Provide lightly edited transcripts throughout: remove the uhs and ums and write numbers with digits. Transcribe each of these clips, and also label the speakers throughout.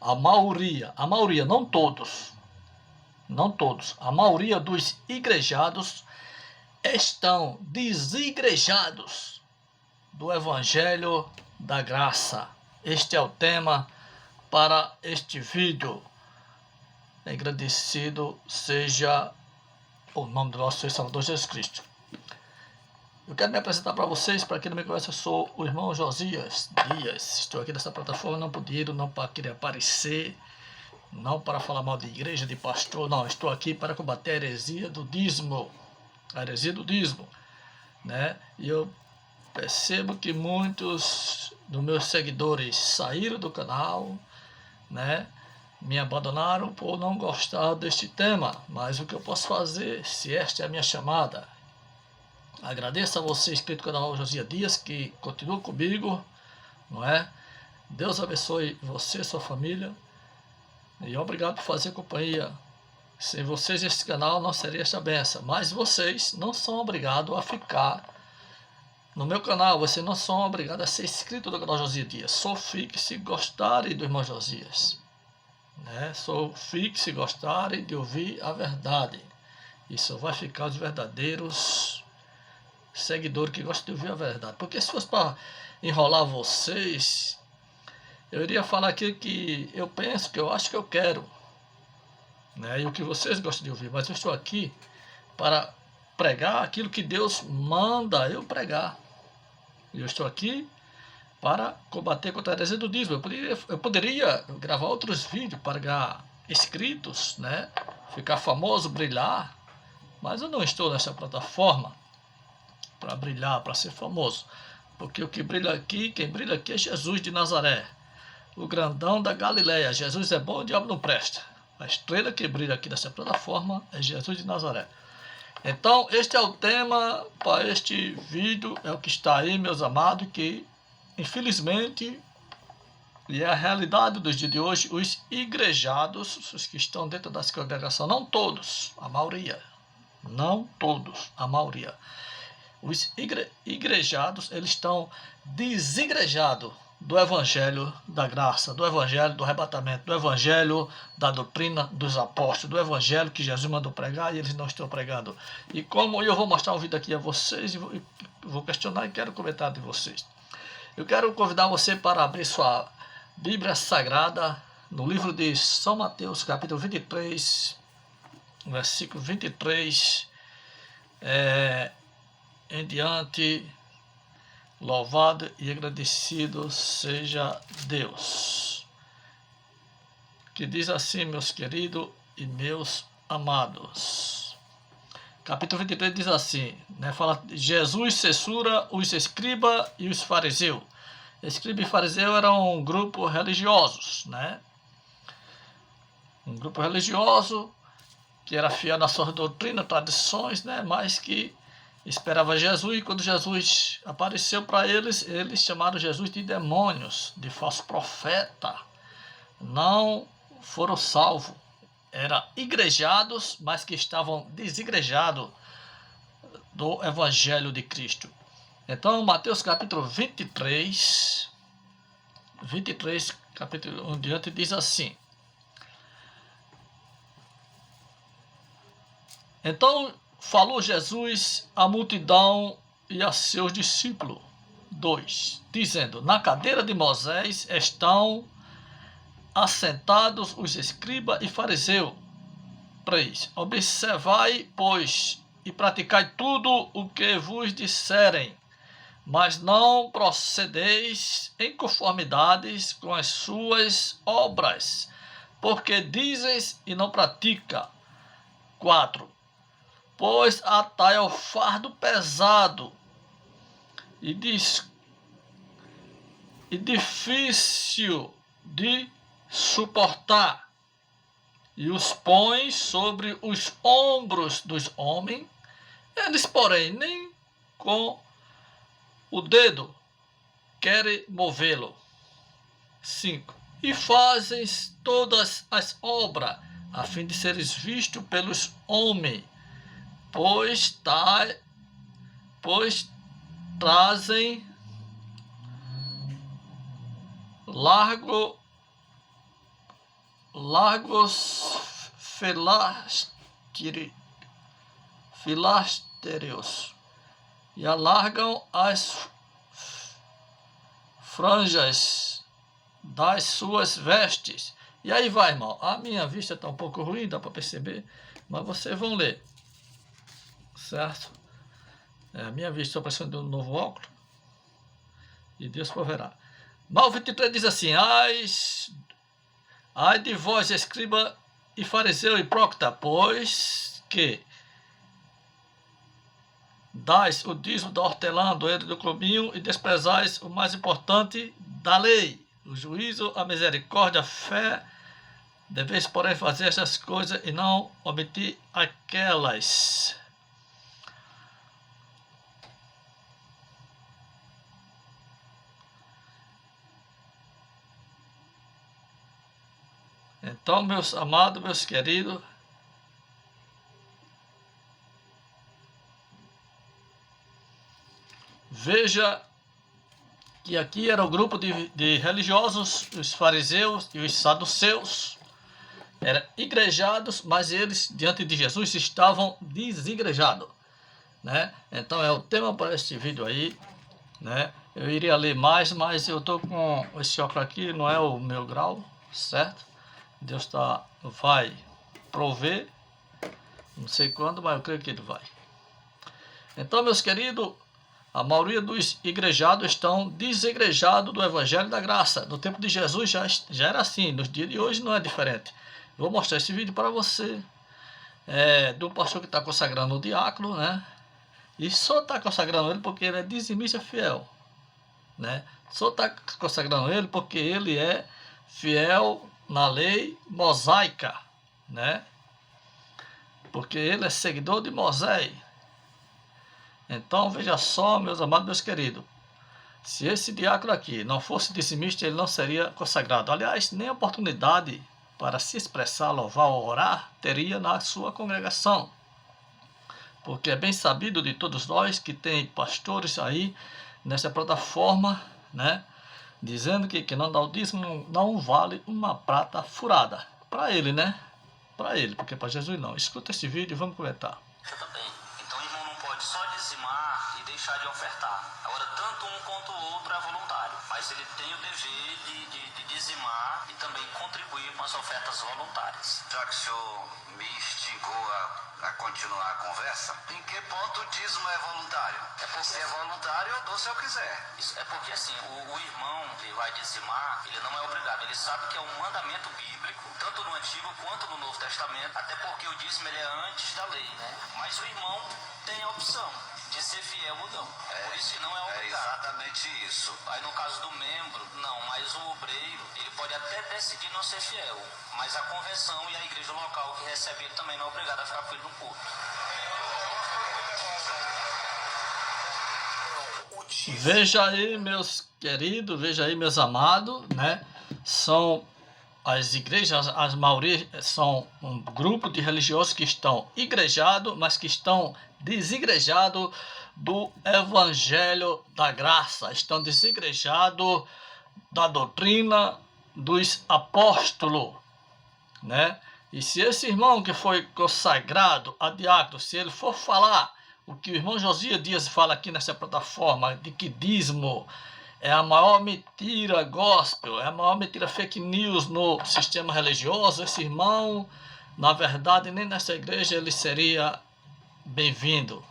Speaker 1: a maioria, não todos, a maioria dos igrejados estão desigrejados do Evangelho da Graça. Este é o tema para este vídeo. Agradecido seja o nome do nosso Senhor e Salvador Jesus Cristo. Eu quero me apresentar para vocês. Para quem não me conhece, eu sou o irmão Josias Dias. Estou aqui nessa plataforma não por dinheiro, não para querer aparecer, não para falar mal de igreja, de pastor, não. Estou aqui para combater a heresia do dízimo, né? E eu percebo que muitos dos meus seguidores saíram do canal, né? Me abandonaram por não gostar deste tema. Mas o que eu posso fazer, se esta é a minha chamada? Agradeço a você inscrito no canal Josias Dias, que continua comigo, não é? Deus abençoe você e sua família. E obrigado por fazer companhia. Sem vocês esse canal não seria esta benção. Mas vocês não são obrigados a ficar no meu canal. Vocês não são obrigados a ser inscrito no canal Josias Dias. Só fique se gostarem do irmão Josias, né? Só fique se gostarem de ouvir a verdade. E só vai ficar os verdadeiros seguidor que gosta de ouvir a verdade. Porque se fosse para enrolar vocês, eu iria falar aqui que eu penso, que eu acho, que eu quero, né? E o que vocês gostam de ouvir. Mas eu estou aqui para pregar aquilo que Deus manda eu pregar. E eu estou aqui para combater contra a heresia do dízimo. Eu poderia gravar outros vídeos para ganhar inscritos, né? Ficar famoso, brilhar. Mas eu não estou nessa plataforma para brilhar, para ser famoso. Porque o que brilha aqui, quem brilha aqui é Jesus de Nazaré, o grandão da Galileia. Jesus é bom, o diabo não presta. A estrela que brilha aqui nessa plataforma é Jesus de Nazaré. Então, este é o tema para este vídeo, é o que está aí, meus amados, que infelizmente, e é a realidade dos dias de hoje, os igrejados, os que estão dentro dessa congregação, não todos, a maioria, não todos, a maioria, os igrejados, eles estão desigrejados do Evangelho da Graça, do Evangelho do arrebatamento, do Evangelho da doutrina dos apóstolos, do Evangelho que Jesus mandou pregar e eles não estão pregando. E como eu vou mostrar um vídeo aqui a vocês, vou questionar e quero comentar de vocês. Eu quero convidar você para abrir sua Bíblia Sagrada no livro de São Mateus, capítulo 23, versículo 23, em diante. Louvado e agradecido seja Deus. Que diz assim, meus queridos e meus amados. Capítulo 23 diz assim, né? Fala, Jesus censura os escribas e os fariseus. Escriba e fariseu eram um grupo religiosos, né? Um grupo religioso que era fiel nas suas doutrinas, tradições, né? Mas que esperava Jesus, e quando Jesus apareceu para eles, eles chamaram Jesus de demônios, de falso profeta. Não foram salvos. Eram igrejados, mas que estavam desigrejados do Evangelho de Cristo. Então, Mateus capítulo 23, capítulo 1 diante, diz assim. Então, falou Jesus à multidão e a seus discípulos, 2, dizendo, na cadeira de Moisés estão assentados os escribas e fariseus. 3, observai, pois, e praticai tudo o que vos disserem, mas não procedeis em conformidades com as suas obras, porque dizes e não pratica. 4, pois atai ao fardo pesado e difícil de suportar, e os pões sobre os ombros dos homens, eles, porém, nem com o dedo querem movê-lo. 5, e fazes todas as obras, a fim de seres visto pelos homens, pois trazem largo largos filásterios e alargam as franjas das suas vestes. E aí vai, irmão. A minha vista está um pouco ruim, dá para perceber, mas vocês vão ler, certo? A minha vista, estou precisando de um novo óculos, e Deus proverá. 9:23 diz assim: ai de vós, escriba e fariseu hipócrita, pois que dais o dízimo da hortelã, do erro do clubinho, e desprezais o mais importante da lei, o juízo, a misericórdia, a fé. Deveis, porém, fazer essas coisas e não omitir aquelas. Então, meus amados, meus queridos, veja que aqui era o grupo de religiosos, os fariseus e os saduceus. Eram igrejados, mas eles, diante de Jesus, estavam desigrejados, né? Então, é o tema para este vídeo aí, né? Eu iria ler mais, mas eu estou com esse óculos aqui, não é o meu grau, certo? Deus vai prover, não sei quando, mas eu creio que Ele vai. Então, meus queridos, a maioria dos igrejados estão desigrejados do Evangelho da Graça. No tempo de Jesus já era assim, nos dias de hoje não é diferente. Vou mostrar esse vídeo para você, do pastor que está consagrando o diácono, né? E só está consagrando ele porque ele é dizimista fiel, né? Só está consagrando ele porque ele é fiel na lei mosaica, né? Porque ele é seguidor de Moisés. Então, veja só, meus amados, meus queridos, se esse diácono aqui não fosse dizimista, ele não seria consagrado. Aliás, nem oportunidade para se expressar, louvar ou orar teria na sua congregação. Porque é bem sabido de todos nós que tem pastores aí nessa plataforma, né, dizendo que não dá o dízimo não vale uma prata furada. Para ele, né? Para ele, porque para Jesus não. Escuta esse vídeo e vamos comentar.
Speaker 2: Então o irmão não pode só dizimar e deixar de ofertar. Agora, tanto um quanto o outro é voluntário. Mas ele tem o dever de dizimar e também contribuir com as ofertas voluntárias.
Speaker 3: Já que o senhor me instigou a continuar a conversa, em que ponto o dízimo é voluntário? Se é voluntário, eu dou se eu quiser.
Speaker 2: Isso é porque assim, o irmão que vai dizimar, ele não é obrigado. Ele sabe que é um mandamento bíblico, tanto no Antigo quanto no Novo Testamento, até porque o dízimo ele é antes da lei, né? Mas o irmão tem a opção de ser fiel ou não. Por isso que não é obrigado.
Speaker 3: É exatamente isso.
Speaker 2: Aí no caso do membro, não, mas o obreiro, ele pode até decidir não ser fiel, mas a convenção e a igreja local que recebe ele também não é obrigada a ficar com ele no culto.
Speaker 1: Veja aí, meus queridos, veja aí, meus amados, né? São as igrejas, as maioria são um grupo de religiosos que estão igrejados, mas que estão desigrejados do Evangelho da Graça, estão desigrejados da doutrina dos apóstolos, né? E se esse irmão que foi consagrado a diácono, se ele for falar o que o irmão Josias Dias fala aqui nessa plataforma, de que dízimo é a maior mentira gospel, é a maior mentira fake news no sistema religioso, esse irmão, na verdade, nem nessa igreja ele seria bem-vindo.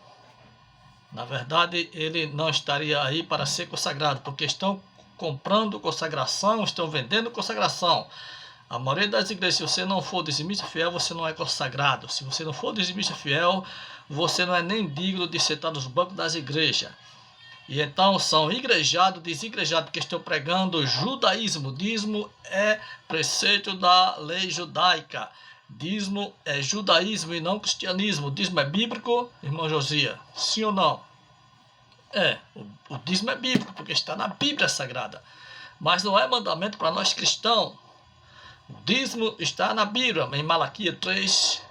Speaker 1: Na verdade, ele não estaria aí para ser consagrado, porque estão comprando consagração, estão vendendo consagração. A maioria das igrejas, se você não for dizimista fiel, você não é consagrado. Se você não for dizimista fiel, você não é nem digno de sentar nos bancos das igrejas. E então são igrejados, desigrejados, que estão pregando judaísmo. Dízimo é preceito da lei judaica. Dízimo é judaísmo e não cristianismo. Dízimo é bíblico, irmão Josias? Sim ou não? O dízimo é bíblico, porque está na Bíblia Sagrada. Mas não é mandamento para nós cristãos. O dízimo está na Bíblia, em Malaquias 3,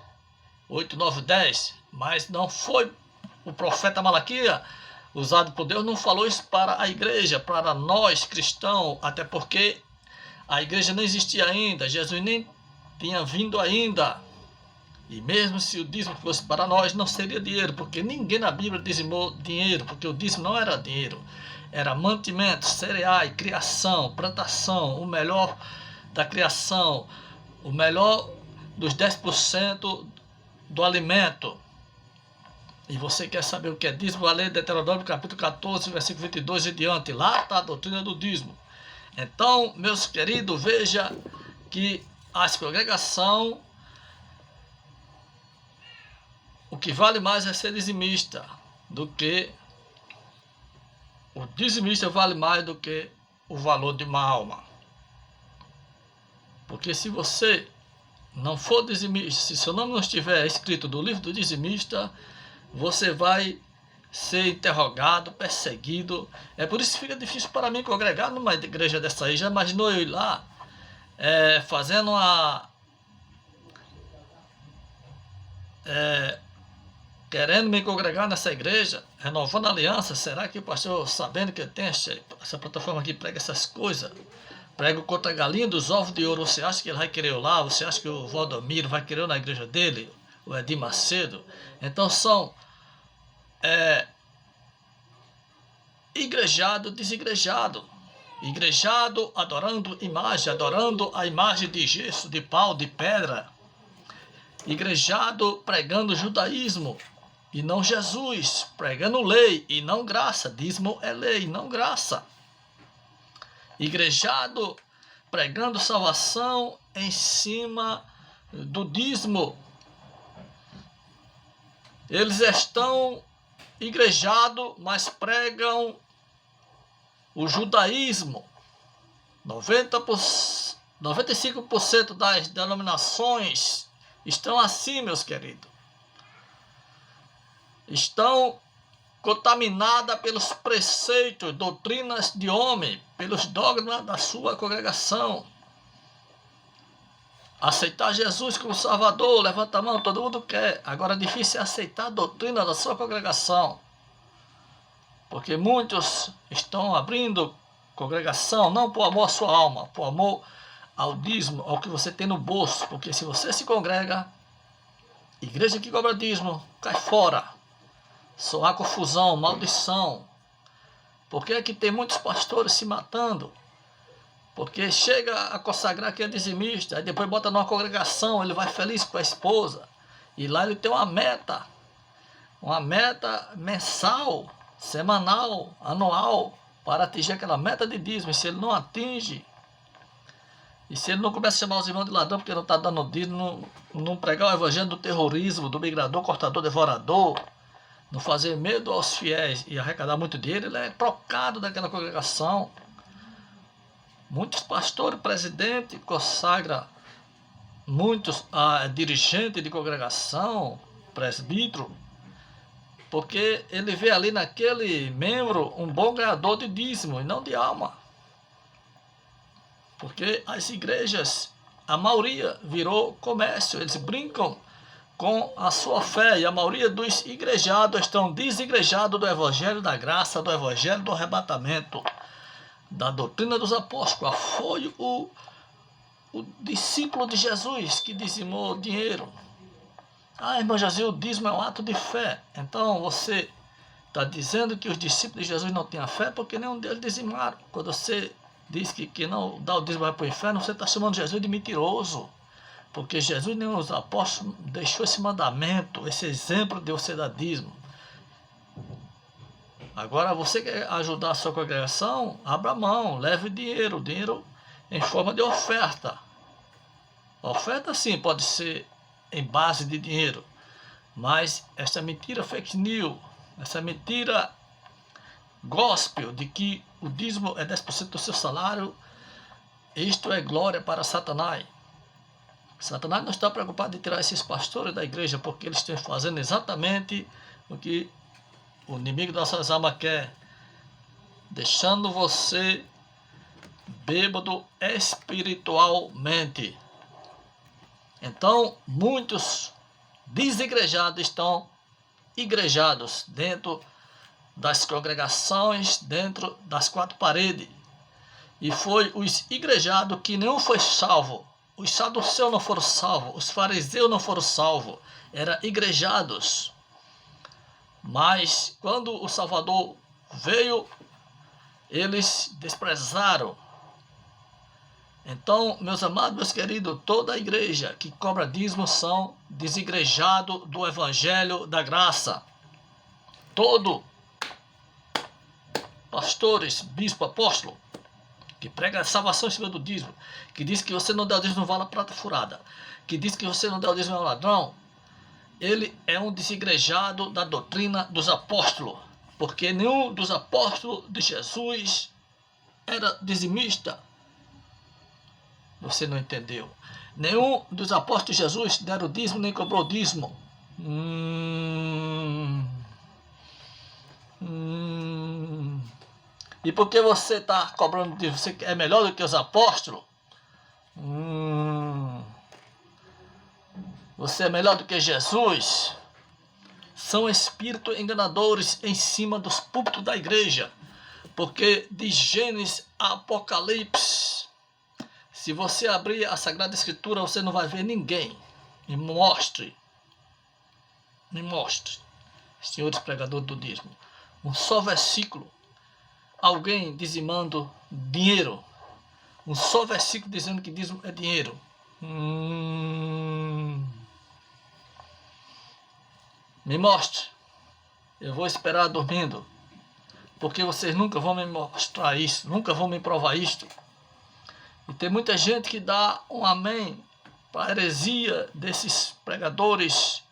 Speaker 1: 8, 9, 10. Mas não foi o profeta Malaquias, usado por Deus, não falou isso para a igreja, para nós cristãos, até porque a igreja não existia ainda. Jesus nem tinha vindo ainda. E mesmo se o dízimo fosse para nós, não seria dinheiro, porque ninguém na Bíblia dizimou dinheiro, porque o dízimo não era dinheiro. Era mantimento, cereais, criação, plantação, o melhor da criação, o melhor dos 10% do alimento. E você quer saber o que é dízimo? A lei de Deuteronômio, capítulo 14, versículo 22 e diante. Lá está a doutrina do dízimo. Então, meus queridos, veja que as congregações, o que vale mais é ser dizimista do que o dizimista vale mais do que o valor de uma alma. Porque se você não for dizimista, se seu nome não estiver escrito no livro do dizimista, você vai ser interrogado, perseguido. É por isso que fica difícil para mim congregar numa igreja dessa aí. Já imaginou eu ir lá fazendo querendo me congregar nessa igreja, renovando a aliança? Será que o pastor, sabendo que eu tenho essa plataforma aqui, prega essas coisas, prega contra a galinha dos ovos de ouro, você acha que ele vai querer eu lá? Você acha que o Valdomiro vai querer eu na igreja dele? O Edir Macedo? Então são igrejado, desigrejado. Igrejado adorando imagem, adorando a imagem de gesso, de pau, de pedra. Igrejado pregando judaísmo e não Jesus, pregando lei e não graça. Dízimo é lei, não graça. Igrejado pregando salvação em cima do dízimo. Eles estão igrejados, mas pregam o judaísmo. 95% das denominações estão assim, meus queridos. Estão contaminadas pelos preceitos, doutrinas de homem, pelos dogmas da sua congregação. Aceitar Jesus como Salvador, levanta a mão, todo mundo quer. Agora é difícil aceitar a doutrina da sua congregação. Porque muitos estão abrindo congregação, não por amor à sua alma, por amor ao dízimo, ao que você tem no bolso. Porque se você se congrega, igreja que cobra dízimo, cai fora. Só há confusão, maldição. Por que é que tem muitos pastores se matando? Porque chega a consagrar que é dizimista, aí depois bota numa congregação, ele vai feliz com a esposa. E lá ele tem uma meta mensal, semanal, anual, para atingir aquela meta de dízimo. E se ele não atinge, e se ele não começa a chamar os irmãos de ladrão porque não está dando dízimo, não pregar o evangelho do terrorismo, do migrador, cortador, devorador, não fazer medo aos fiéis e arrecadar muito dinheiro, ele é trocado daquela congregação. Muitos pastores, presidente, consagra muitos dirigentes de congregação, presbítero, porque ele vê ali naquele membro um bom ganhador de dízimo e não de alma. Porque as igrejas, a maioria virou comércio, eles brincam com a sua fé, e a maioria dos igrejados estão desigrejados do evangelho da graça, do evangelho do arrebatamento, da doutrina dos apóstolos. Qual foi o discípulo de Jesus que dizimou dinheiro? Irmão Jesus, o dízimo é um ato de fé. Então você está dizendo que os discípulos de Jesus não tinham fé porque nenhum deles dizimaram. Quando você diz que não dá o dízimo vai para o inferno, você está chamando Jesus de mentiroso. Porque Jesus, nem os apóstolos, deixou esse mandamento, esse exemplo de você dar dízimo. Agora, você quer ajudar a sua congregação? Abra mão, leve dinheiro em forma de oferta. Oferta, sim, pode ser em base de dinheiro. Mas essa mentira fake news, essa mentira gospel de que o dízimo é 10% do seu salário, isto é glória para Satanás. Satanás não está preocupado em tirar esses pastores da igreja, porque eles estão fazendo exatamente o que o inimigo das nossas almas quer, deixando você bêbado espiritualmente. Então, muitos desigrejados estão igrejados dentro das congregações, dentro das quatro paredes. E foi os igrejados que não foi salvo. os saduceus não foram salvos, os fariseus não foram salvos, eram igrejados. Mas quando o Salvador veio, eles desprezaram. Então, meus amados, meus queridos, toda a igreja que cobra dízimo são desigrejados do Evangelho da Graça. Todo pastores, bispo, apóstolo, que prega a salvação em cima do dízimo, que diz que você não der o dízimo não vale a prata furada, que diz que você não der o dízimo é um ladrão, ele é um desigrejado da doutrina dos apóstolos, porque nenhum dos apóstolos de Jesus era dizimista. Você não entendeu. Nenhum dos apóstolos de Jesus deram dízimo nem cobrou dízimo. E por que você está cobrando dízimo? Você é melhor do que os apóstolos? Você é melhor do que Jesus? São espíritos enganadores em cima dos púlpitos da igreja. Porque de Gênesis a Apocalipse, se você abrir a Sagrada Escritura, você não vai ver ninguém. Me mostre, senhores pregadores do dízimo, um só versículo, alguém dizimando dinheiro. Um só versículo dizendo que dízimo é dinheiro. Me mostre. Eu vou esperar dormindo. Porque vocês nunca vão me mostrar isso. Nunca vão me provar isto. E tem muita gente que dá um amém para a heresia desses pregadores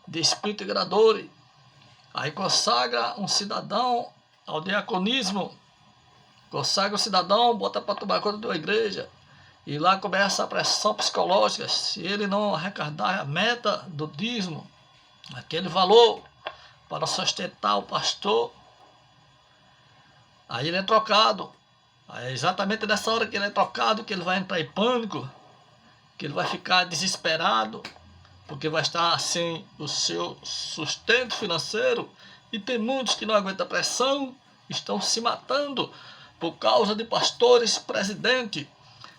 Speaker 1: de espírito enganador. Aí consagra um cidadão ao diaconismo. Consagra o cidadão, bota para tomar conta de uma igreja. E lá começa a pressão psicológica. Se ele não arrecadar a meta do dízimo, aquele valor para sustentar o pastor, aí ele é trocado. Aí é exatamente nessa hora que ele é trocado que ele vai entrar em pânico, que ele vai ficar desesperado, porque vai estar sem o seu sustento financeiro. E tem muitos que não aguentam a pressão, estão se matando por causa de pastores presidente.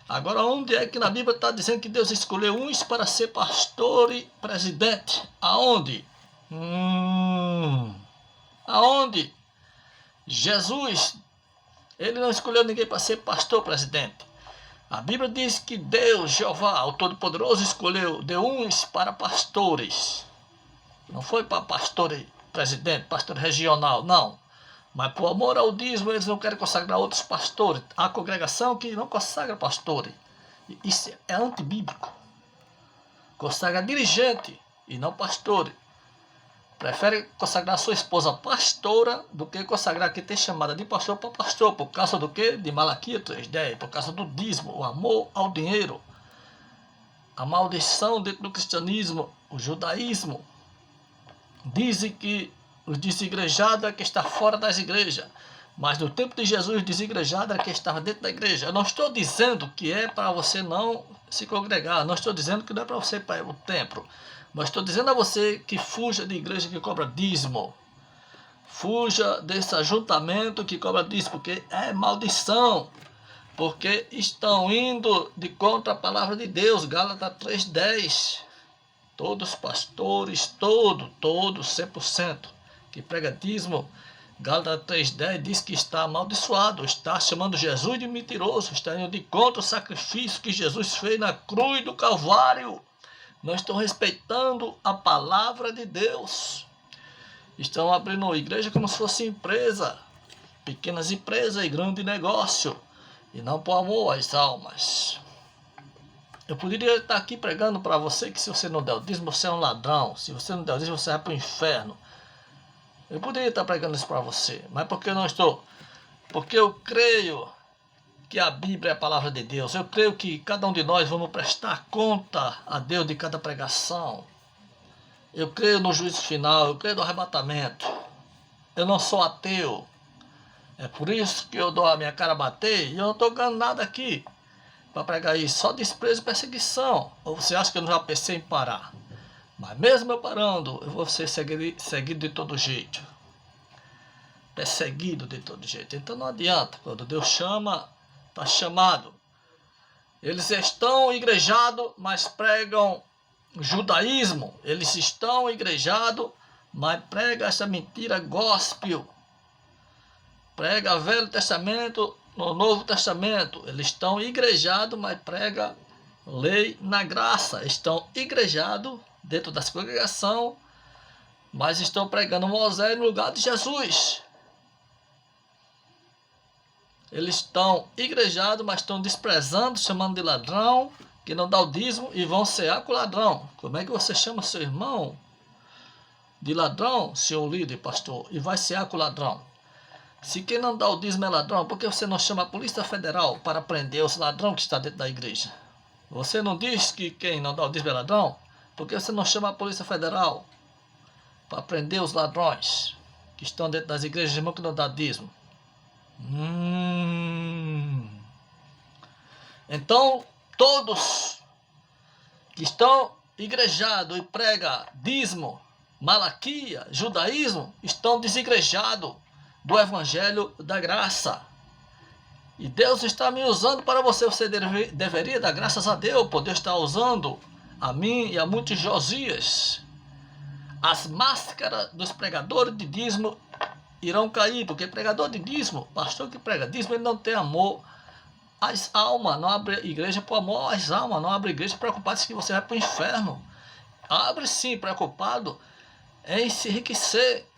Speaker 1: Agora, onde é que na Bíblia está dizendo que Deus escolheu uns para ser pastor e presidente? Aonde? Aonde? Jesus, ele não escolheu ninguém para ser pastor presidente. A Bíblia diz que Deus, Jeová, o Todo-Poderoso, deu uns para pastores. Não foi para pastor presidente, pastor regional, não. Mas por amor ao dízimo, eles não querem consagrar outros pastores. Há congregação que não consagra pastores. Isso é antibíblico. Consagra dirigente e não pastores. Prefere consagrar sua esposa pastora do que consagrar quem tem chamada de pastor para pastor. Por causa do quê? De Malaquias 3:10. Por causa do dízimo, o amor ao dinheiro. A maldição dentro do cristianismo, o judaísmo. Dizem que os desigrejados é que está fora das igrejas. Mas no tempo de Jesus, os desigrejados é que estava dentro da igreja. Eu não estou dizendo que é para você não se congregar. Não estou dizendo que não é para você ir para o templo. Mas estou dizendo a você que fuja de igreja que cobra dízimo. Fuja desse ajuntamento que cobra dízimo, porque é maldição. Porque estão indo de contra a palavra de Deus. Gálatas 3:10. Todos os pastores, todos, 100%, que prega dízimo, Gálatas 3:10 diz que está amaldiçoado, está chamando Jesus de mentiroso, está indo de contra o sacrifício que Jesus fez na cruz do Calvário. Não estão respeitando a palavra de Deus. Estão abrindo igreja como se fosse empresa, pequenas empresas e grande negócio, e não por amor às almas. Eu poderia estar aqui pregando para você que se você não der o dízimo, você é um ladrão. Se você não der o dízimo, você vai para o inferno. Eu poderia estar pregando isso para você. Mas por que eu não estou? Porque eu creio que a Bíblia é a palavra de Deus. Eu creio que cada um de nós vamos prestar conta a Deus de cada pregação. Eu creio no juízo final. Eu creio no arrebatamento. Eu não sou ateu. É por isso que eu dou a minha cara a bater e eu não estou ganhando nada aqui para pregar isso, só desprezo e perseguição. Ou você acha que eu não já pensei em parar? Mas mesmo eu parando, eu vou ser seguido de todo jeito. Perseguido de todo jeito. Então não adianta. Quando Deus chama, está chamado. Eles estão igrejados, mas pregam judaísmo. Eles estão igrejados, mas pregam essa mentira gospel. Prega Velho Testamento no Novo Testamento. Eles estão igrejados, mas pregam lei na graça. Estão igrejados dentro das congregações, mas estão pregando Moisés no lugar de Jesus. Eles estão igrejados, mas estão desprezando, chamando de ladrão, que não dá o dízimo, e vão cear com o ladrão. Como é que você chama seu irmão de ladrão, seu líder, pastor, e vai cear com o ladrão? Se quem não dá o dízimo é ladrão, por que você não chama a Polícia Federal para prender os ladrões que estão dentro da igreja? Você não diz que quem não dá o dízimo é ladrão? Por que você não chama a Polícia Federal para prender os ladrões que estão dentro das igrejas, irmão, que não dá dízimo? Então, todos que estão igrejados e pregam dízimo, malaquia, judaísmo, estão desigrejados do evangelho da graça. E Deus está me usando para você. Você deveria dar graças a Deus por Deus estar usando a mim e a muitos Josias. As máscaras dos pregadores de dízimo irão cair, porque pregador de dízimo, pastor que prega dízimo, ele não tem amor às almas, não abre igreja por amor às almas, não abre igreja preocupado que você vai para o inferno. Abre sim, preocupado em se enriquecer.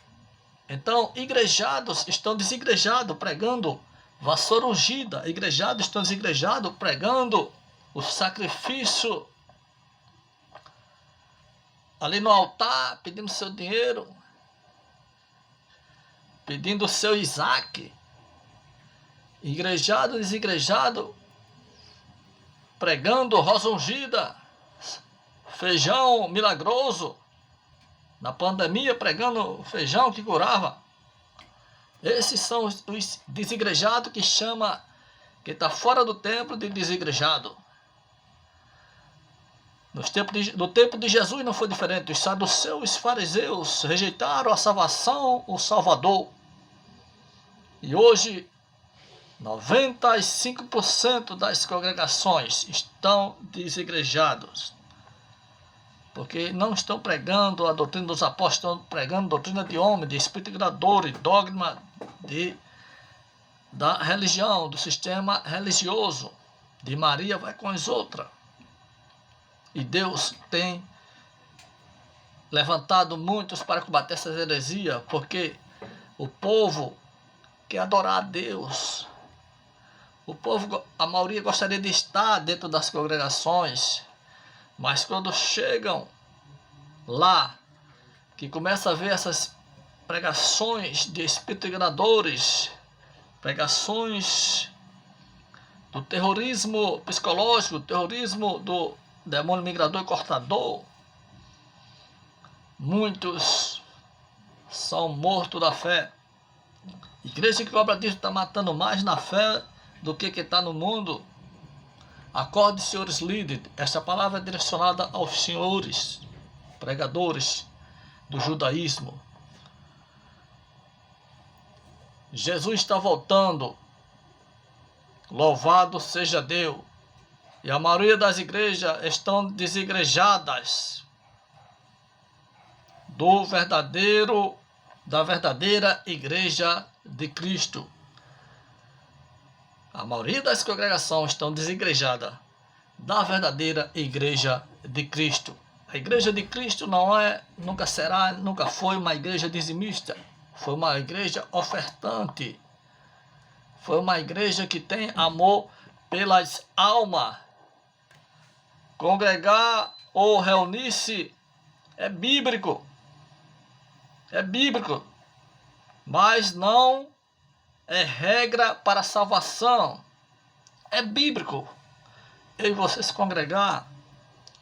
Speaker 1: Então, igrejados estão desigrejados, pregando vassoura ungida. Igrejados estão desigrejados, pregando o sacrifício ali no altar, pedindo seu dinheiro, pedindo o seu Isaac. Igrejado, desigrejado, pregando rosa ungida, feijão milagroso. Na pandemia, pregando feijão que curava. Esses são os desigrejados que chama, que está fora do templo, de desigrejado. No tempo de Jesus não foi diferente. Os saduceus e os fariseus rejeitaram a salvação, o Salvador. E hoje, 95% das congregações estão desigrejados. Porque não estão pregando a doutrina dos apóstolos, estão pregando doutrina de homem, de espírito enganador, dogma da religião, do sistema religioso. De Maria vai com as outras. E Deus tem levantado muitos para combater essa heresia, porque o povo quer adorar a Deus. O povo, a maioria gostaria de estar dentro das congregações, mas quando chegam lá, que começa a ver essas pregações de espíritos enganadores, pregações do terrorismo psicológico, terrorismo do demônio migrador e cortador, muitos são mortos da fé. Igreja que cobra disso está matando mais na fé do que está no mundo. Acorde, senhores líderes. Essa palavra é direcionada aos senhores pregadores do judaísmo. Jesus está voltando. Louvado seja Deus. E a maioria das igrejas estão desigrejadas da verdadeira igreja de Cristo. A maioria das congregações estão desigrejadas da verdadeira igreja de Cristo. A igreja de Cristo nunca será, nunca foi uma igreja dizimista. Foi uma igreja ofertante. Foi uma igreja que tem amor pelas almas. Congregar ou reunir-se é bíblico. É bíblico. Mas não é regra para a salvação. É bíblico. Eu e você se congregar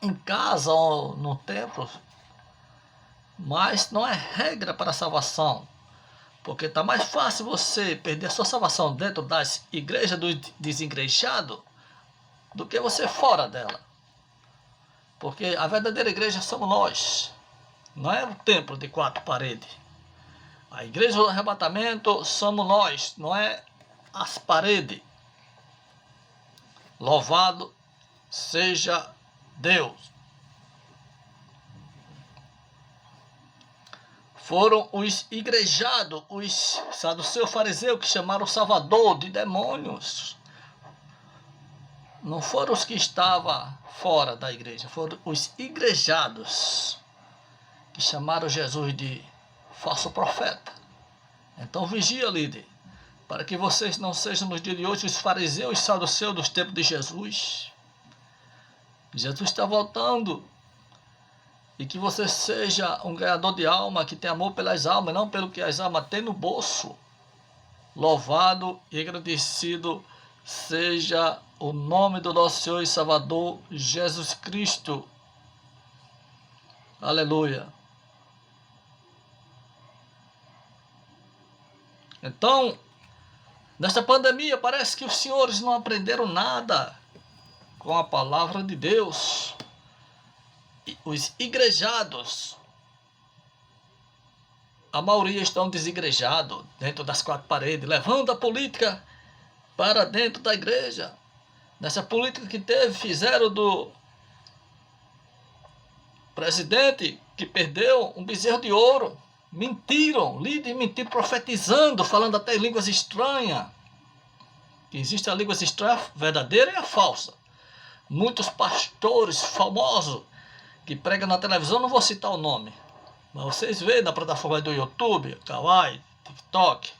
Speaker 1: em casa ou no templo, mas não é regra para a salvação. Porque está mais fácil você perder a sua salvação dentro das igrejas do desigrejados do que você fora dela. Porque a verdadeira igreja somos nós. Não é o templo de 4 paredes. A igreja do arrebatamento somos nós, não é as paredes. Louvado seja Deus. Foram os igrejados, os saduceus fariseus, que chamaram o Salvador de demônios. Não foram os que estavam fora da igreja, foram os igrejados que chamaram Jesus de falso profeta. Então vigia, líder, para que vocês não sejam nos dias de hoje os fariseus e saduceus dos tempos de Jesus. Jesus está voltando. E que você seja um ganhador de alma, que tem amor pelas almas, não pelo que as almas têm no bolso. Louvado e agradecido seja o nome do nosso Senhor e Salvador Jesus Cristo. Aleluia. Então, nesta pandemia, parece que os senhores não aprenderam nada com a palavra de Deus. Os igrejados, a maioria estão desigrejados dentro das quatro paredes, levando a política para dentro da igreja. Nessa política que teve, fizeram do presidente que perdeu um bezerro de ouro. Mentiram, líder mentiram, profetizando, falando até em línguas estranhas. Que existe a língua estranha verdadeira e a falsa. Muitos pastores famosos que pregam na televisão, não vou citar o nome, mas vocês veem na plataforma do YouTube, Kawaii, TikTok,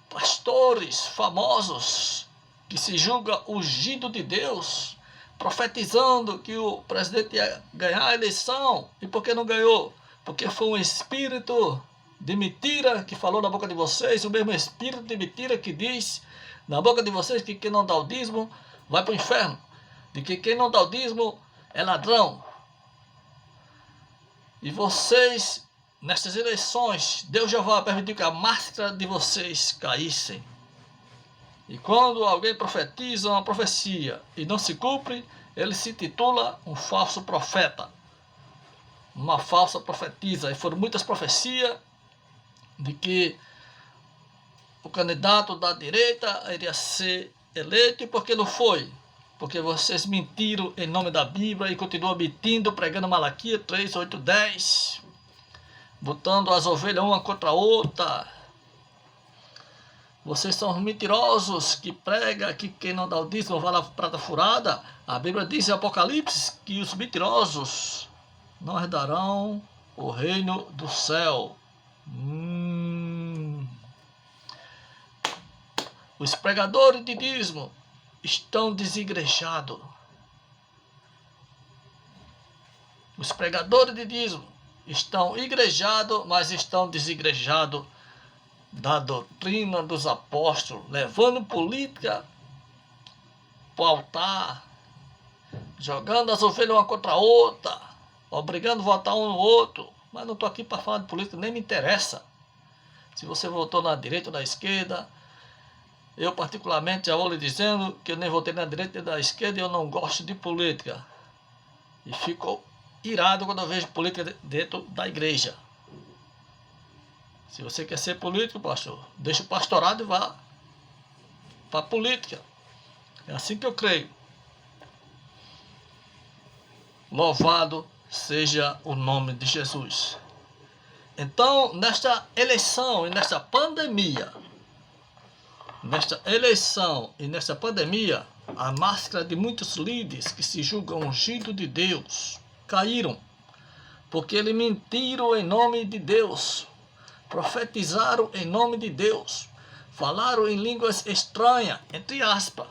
Speaker 1: pastores famosos que se julgam ungido de Deus, profetizando que o presidente ia ganhar a eleição. E por que não ganhou? Porque foi um espírito de mentira que falou na boca de vocês, o mesmo espírito de mentira que diz na boca de vocês que quem não dá o dízimo vai para o inferno, de que quem não dá o dízimo é ladrão. E vocês, nestas eleições, Deus já vai permitir que a máscara de vocês caíssem. E quando alguém profetiza uma profecia e não se cumpre, ele se titula um falso profeta, uma falsa profetisa. E foram muitas profecias de que o candidato da direita iria ser eleito, e por que não foi? Porque vocês mentiram em nome da Bíblia e continuam mentindo, pregando Malaquias 3, 8, 10, botando as ovelhas uma contra a outra. Vocês são os mentirosos que pregam que quem não dá o dízimo vai lá para prata furada. A Bíblia diz em Apocalipse que os mentirosos não herdarão o reino do céu. Os pregadores de dízimo estão desigrejados. Os pregadores de dízimo estão igrejados, mas estão desigrejados da doutrina dos apóstolos, levando política para o altar, jogando as ovelhas uma contra a outra, obrigando a votar um no outro. Mas não estou aqui para falar de política, nem me interessa se você votou na direita ou na esquerda. Eu particularmente já vou lhe dizendo que eu nem votei na direita nem na esquerda, e eu não gosto de política. E fico irado quando eu vejo política dentro da igreja. Se você quer ser político, pastor, deixa o pastorado e vá para a política. É assim que eu creio. Louvado seja o nome de Jesus. Então, nesta eleição e nesta pandemia, a máscara de muitos líderes que se julgam ungidos de Deus caíram, porque eles mentiram em nome de Deus, profetizaram em nome de Deus, falaram em línguas estranhas, entre aspas.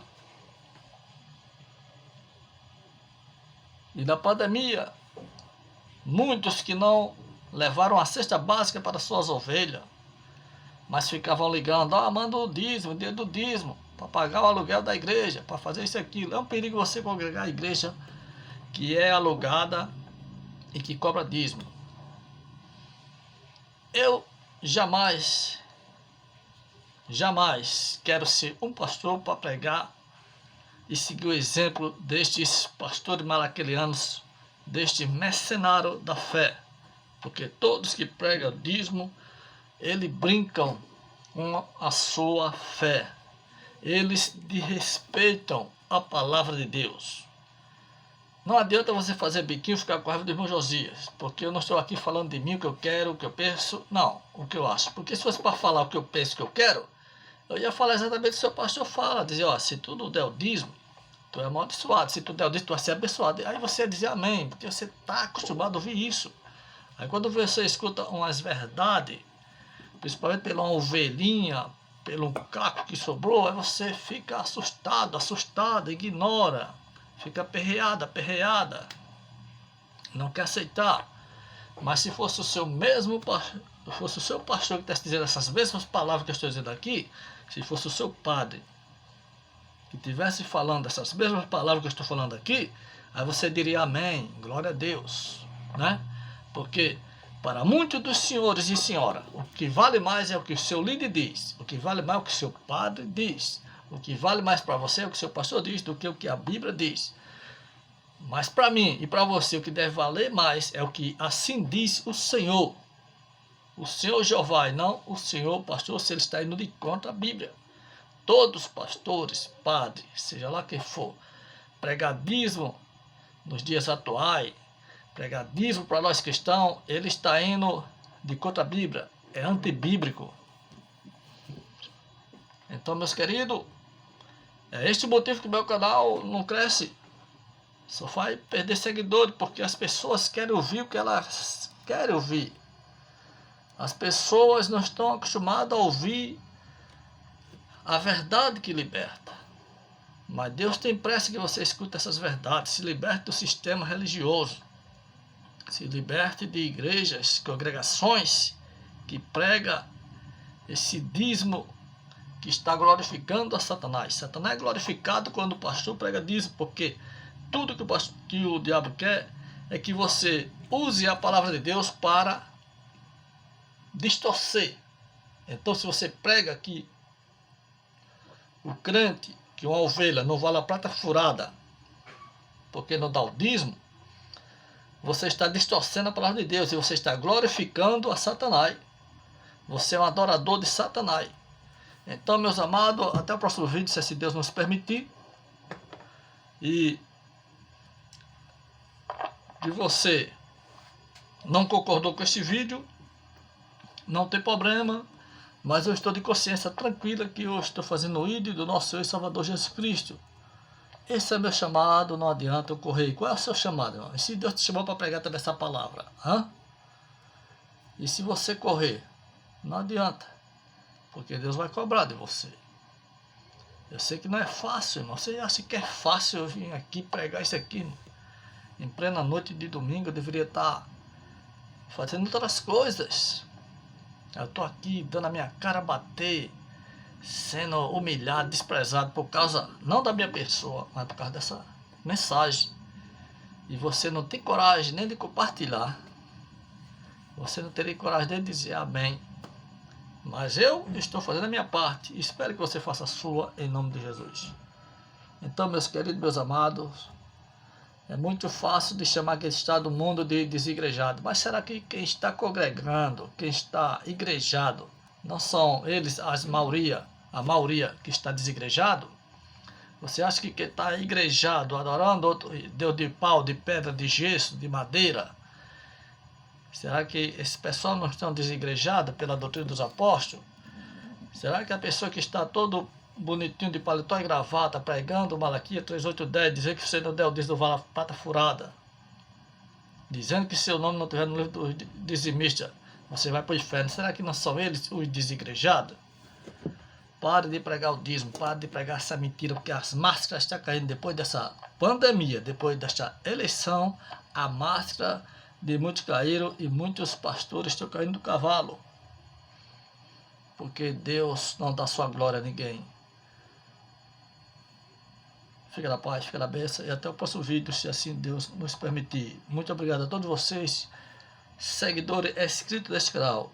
Speaker 1: E na pandemia, muitos que não levaram a cesta básica para suas ovelhas, mas ficavam ligando, manda o dízimo, dia do dízimo, para pagar o aluguel da igreja, para fazer isso e aquilo. É um perigo você congregar a igreja que é alugada e que cobra dízimo. Eu jamais quero ser um pastor para pregar e seguir o exemplo destes pastores malaquelianos, deste mercenário da fé. Porque todos que pregam dízimo, eles brincam com a sua fé. Eles desrespeitam a palavra de Deus. Não adianta você fazer biquinho e ficar com raiva do irmão Josias, porque eu não estou aqui falando de mim, o que eu quero, o que eu penso, não, o que eu acho. Porque se fosse para falar o que eu penso, o que eu quero, eu ia falar exatamente o que o seu pastor fala, dizer, ó, se tu não der o dízimo, tu é amaldiçoado, se tu der o dízimo, tu vai ser abençoado. Aí você ia dizer amém, porque você está acostumado a ouvir isso. Aí quando você escuta umas verdades, principalmente pela uma ovelhinha, pelo caco que sobrou, aí você fica assustado, ignora. Fica aperreada, não quer aceitar. Mas se fosse o seu pastor que está dizendo essas mesmas palavras que eu estou dizendo aqui, se fosse o seu padre que estivesse falando essas mesmas palavras que eu estou falando aqui, aí você diria amém, glória a Deus, né? Porque para muitos dos senhores e senhora, o que vale mais é o que o seu líder diz, o que vale mais é o que o seu padre diz. O que vale mais para você é o que o seu pastor diz do que o que a Bíblia diz. Mas para mim e para você o que deve valer mais é o que assim diz o Senhor. O Senhor Jeová e não o Senhor pastor, se ele está indo de contra a Bíblia. Todos os pastores, padres, seja lá quem for, pregadismo nos dias atuais, pregadismo para nós cristãos, ele está indo de contra a Bíblia. É antibíblico. Então, meus queridos, é este o motivo que o meu canal não cresce. Só vai perder seguidores, porque as pessoas querem ouvir o que elas querem ouvir. As pessoas não estão acostumadas a ouvir a verdade que liberta. Mas Deus tem pressa que você escute essas verdades, se liberte do sistema religioso. Se liberte de igrejas, congregações que prega esse dízimo que está glorificando a Satanás. Satanás é glorificado quando o pastor prega dízimo, porque tudo que o diabo quer é que você use a palavra de Deus para distorcer. Então, se você prega que o crente, que uma ovelha não vale a prata furada, porque não dá o dízimo, você está distorcendo a palavra de Deus e você está glorificando a Satanás. Você é um adorador de Satanás. Então, meus amados, até o próximo vídeo, se Deus nos permitir. E se você não concordou com este vídeo, não tem problema, mas eu estou de consciência tranquila que eu estou fazendo o ídolo do nosso Senhor e Salvador Jesus Cristo. Esse é meu chamado, não adianta eu correr. Qual é o seu chamado, irmão? E se Deus te chamou para pregar também essa palavra? E se você correr? Não adianta, porque Deus vai cobrar de você. Eu sei que não é fácil, irmão. Você acha que é fácil eu vir aqui pregar isso aqui? Em plena noite de domingo eu deveria estar fazendo outras coisas. Eu estou aqui dando a minha cara a bater, sendo humilhado, desprezado por causa, não da minha pessoa, mas por causa dessa mensagem. E você não tem coragem nem de compartilhar. Você não teria coragem nem de dizer amém. Mas eu estou fazendo a minha parte e espero que você faça a sua em nome de Jesus. Então, meus queridos, meus amados, é muito fácil de chamar quem está do mundo de desigrejado. Mas será que quem está congregando, quem está igrejado, não são eles a maioria que está desigrejado? Você acha que quem está igrejado, adorando outro Deus de pau, de pedra, de gesso, de madeira, será que esse pessoal não estão desigrejados pela doutrina dos apóstolos? Será que a pessoa que está todo bonitinho de paletó e gravata, pregando Malaquias 3:8-10, dizendo que você não der o dízimo, vale a prata furada, dizendo que seu nome não estiver no livro dos dizimistas, você vai para o inferno? Será que não são eles os desigrejados? Pare de pregar o dízimo, pare de pregar essa mentira, porque as máscaras estão caindo depois dessa pandemia, depois desta eleição, a máscara de muitos caíram e muitos pastores estão caindo do cavalo. Porque Deus não dá sua glória a ninguém. Fica na paz, fica na bênção e até o próximo vídeo, se assim Deus nos permitir. Muito obrigado a todos vocês, seguidores inscritos deste canal.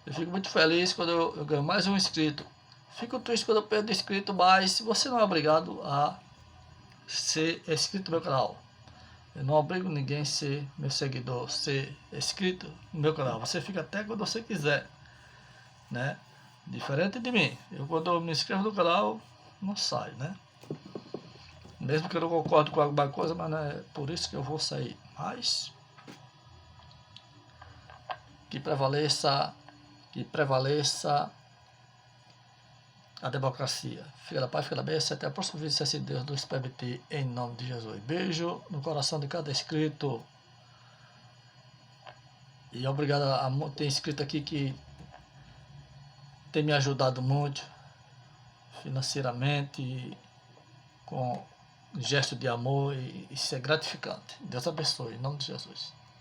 Speaker 1: Eu fico muito feliz quando eu ganho mais um inscrito. Fico triste quando eu perdo inscrito, mas você não é obrigado a ser inscrito no meu canal. Eu não obrigo ninguém a ser meu seguidor, ser inscrito no meu canal. Você fica até quando você quiser, né? Diferente de mim. Eu quando eu me inscrevo no canal, não saio, né? Mesmo que eu não concorde com alguma coisa, mas não é por isso que eu vou sair. Mas que prevaleça a democracia. Fica da paz, fica da bênção. Até a próxima vídeo, se assim Deus nos permitir, em nome de Jesus. Beijo no coração de cada inscrito. E obrigado a ter inscrito aqui que tem me ajudado muito financeiramente, com gesto de amor, e isso é gratificante. Deus abençoe, em nome de Jesus.